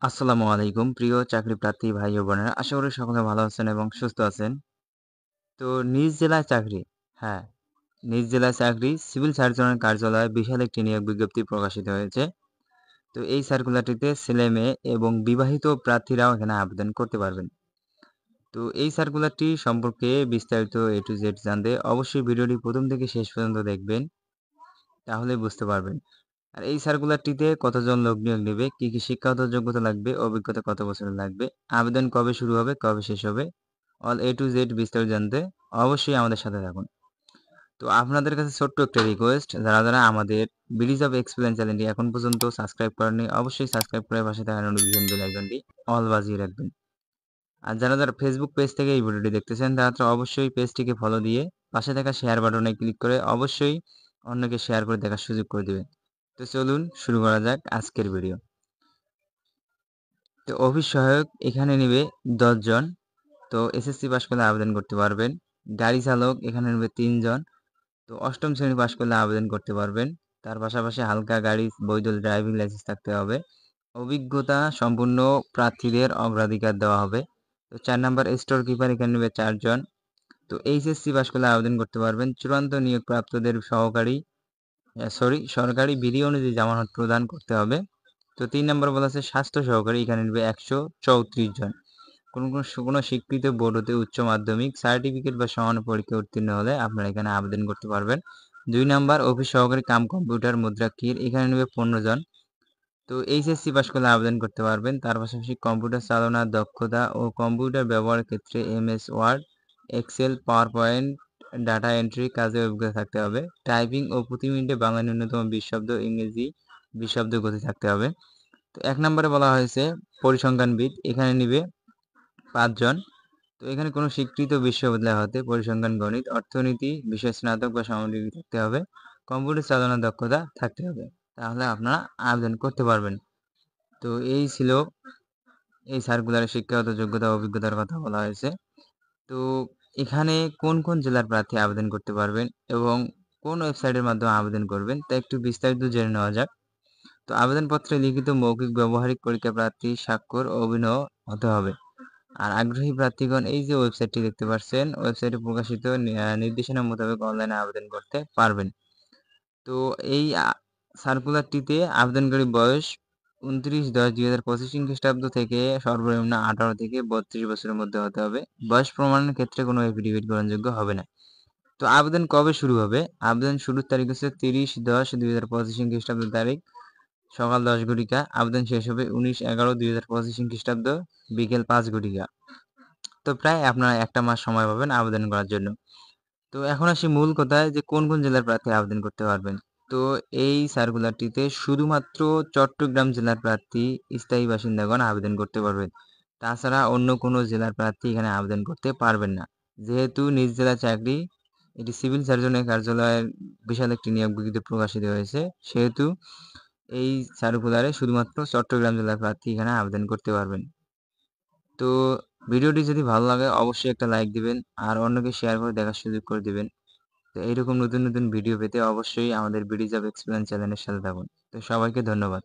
আসসালামু আলাইকুম প্রিয় চাকরি প্রার্থী ভাই ও বোনেরা। আশা করি সকলে ভালো আছেন এবং সুস্থ আছেন। তো নিজ জেলায় চাকরি, হ্যাঁ, নিজ জেলায় চাকরি সিভিল সার্জনের কার্যালয়ে বিশাল একটি নিয়োগ বিজ্ঞপ্তি প্রকাশিত হয়েছে। তো এই সার্কুলারটিতে ছেলে-মেয়ে এবং বিবাহিত প্রার্থীরাও এখানে আবেদন করতে পারবেন। তো এই সার্কুলারটি সম্পর্কে বিস্তারিত A to Z জানতে অবশ্যই ভিডিওটি প্রথম থেকে শেষ পর্যন্ত দেখবেন, তাহলে বুঝতে পারবেন। আর এই সার্কুলারটিতে কতজন লোক নিয়োগ নেবে, কি শিক্ষাগত যোগ্যতা লাগবে, অভিজ্ঞতা কত বছরের লাগবে, আবেদন কবে শুরু হবে, কবে শেষ হবে, অল A to Z বিস্তারিত জানতে অবশ্যই আমাদের সাথে থাকুন। তো আপনাদের কাছে ছোট্ট একটা রিকোয়েস্ট, যারা আমাদের ব্রিজ অফ এক্সপেরিয়েন্স চ্যানেলটি এখন পর্যন্ত সাবস্ক্রাইব করেননি, অবশ্যই সাবস্ক্রাইব করে পাশে থাকা নোটিফিকেশন বেল আইকনটি অল বাজিয়ে রাখবেন। আর যারা ফেসবুক পেজ থেকে এই ভিডিওটি দেখতেছেন, তারা অবশ্যই পেজটিকে ফলো দিয়ে পাশে থাকা শেয়ার বাটনে ক্লিক করে অবশ্যই অন্যকে শেয়ার করে দেখার সুযোগ করে দিবেন। তো চলুন শুরু করা যাক আজকের ভিডিও। তো অফিস সহায়ক এখানে নেবে 10 জন। তো এসএসসি পাস করলে আবেদন করতে পারবেন। গাড়ি চালক এখানে নেবে 3 জন। তো 8ম শ্রেণী পাস করলে আবেদন করতে পারবেন। তার পাশাপাশি হালকা গাড়ি বৈধ ড্রাইভিং লাইসেন্স থাকতে হবে। অভিজ্ঞতা সম্পূর্ণ প্রার্থীদের অগ্রাধিকার দেওয়া হবে। তো 4 নাম্বার স্টোর কিপার এখানে নেবে 4 জন। তো এইচএসসি পাস করলে আবেদন করতে পারবেন। চূড়ান্ত নিয়োগপ্রাপ্তদের সরকারি বিধি অনুযায়ী জামানত প্রদান করতে হবে। তো 3 নম্বর বলা আছে স্বাস্থ্য সহকারী, এখানে নেবে 134 জন। কোনো স্বীকৃত বোর্ড হতে উচ্চ মাধ্যমিক সার্টিফিকেট বা সমান পরীক্ষা উত্তীর্ণ হলে আপনারা এখানে আবেদন করতে পারবেন। 2 নাম্বার অফিস সহকারী কাম কম্পিউটার মুদ্রাক্ষীর, এখানে নেবে 15 জন। তো এইচএসসি পাস করলে আবেদন করতে পারবেন। তার পাশাপাশি কম্পিউটার চালনার দক্ষতা ও কম্পিউটার ব্যবহারের ক্ষেত্রে MS Word, Excel, PowerPoint, data entry কাজে অভিজ্ঞতা থাকতে হবে। টাইপিং ও প্রতি মিনিটে বাংলা ন্যূনতম 20 শব্দ, ইংরেজি 20 শব্দ গতি থাকতে হবে। তো 1 নম্বরে বলা হয়েছে পরিসংখ্যানবিদ, এখানে নিবে 5 জন। তো এখানে কোনো স্বীকৃত বিশ্ববিদ্যালয় হতে পরিসংখ্যান, গণিত, অর্থনীতি বিষয়ে স্নাতক বা সমমানের থাকতে হবে। কম্পিউটার চালানোর দক্ষতা থাকতে হবে। তাহলে আপনারা আবেদন করতে পারবেন। তো এই ছিল এই সার্কুলারে শিক্ষাগত যোগ্যতা ও অভিজ্ঞতার কথা বলা হয়েছে। তো এখানে কোন জেলার প্রার্থী আবেদন করতে পারবেন এবং কোন ওয়েবসাইটের মাধ্যমে আবেদন করবেন তা একটু বিস্তারিত জেনে নেওয়া যাক। তো আবেদনপত্রে লিখিত মৌখিক ব্যবহারিক পরীক্ষা প্রার্থী স্বাক্ষর ও অভিনয় হতে হবে। আর আগ্রহী প্রার্থীগণ এই যে ওয়েবসাইটটি দেখতে পাচ্ছেন, ওয়েবসাইটে প্রকাশিত নির্দেশনা মোতাবেক অনলাইনে আবেদন করতে পারবেন। তো এই সার্কুলারটিতে আবেদনকারী বয়স 29/10/2025 খ্রিস্টাব্দ থেকে সর্বনিম্ন 18 থেকে 32 বছরের মধ্যে হতে হবে। বয়স প্রমাণের ক্ষেত্রে কোনো এফিডেভিট গ্রহণযোগ্য হবে না। তো আবেদন কবে শুরু হবে? আবেদন শুরুর তারিখ হচ্ছে 30/10/2025 খ্রিস্টাব্দ তারিখ সকাল 10 ঘটিকা। আবেদন শেষ হবে 19/11/2025 খ্রিস্টাব্দ বিকেল 5 ঘটিকা। তো প্রায় আপনারা 1টা মাস সময় পাবেন আবেদন করার জন্য। তো এখন আসি মূল কথায় যে কোন জেলার প্রার্থী আবেদন করতে পারবেন। তো এই সার্কুলারটিতে শুধুমাত্র চট্টগ্রাম জেলার প্রার্থী স্থায়ী বাসিন্দাগণ আবেদন করতে পারবেন। তাছাড়া অন্য কোনো জেলার প্রার্থী এখানে আবেদন করতে পারবেন না। যেহেতু নিজ জেলার চাকরি, এটি সিভিল সার্জনের কার্যালয়ের বিশাল একটি নিয়োগ বিজ্ঞপ্তি প্রকাশিত হয়েছে, সেহেতু এই সার্কুলারে শুধুমাত্র চট্টগ্রাম জেলার প্রার্থী এখানে আবেদন করতে পারবেন। তো ভিডিওটি যদি ভালো লাগে অবশ্যই একটা লাইক দিবেন আর অন্যকে শেয়ার করে দেখার সুযোগ করে দিবেন। তো এইরকম নতুন ভিডিও পেতে অবশ্যই আমাদের ব্রিজ অফ এক্সপেরিয়েন্স চ্যানেলের সাথে থাকুন। তো সবাইকে ধন্যবাদ।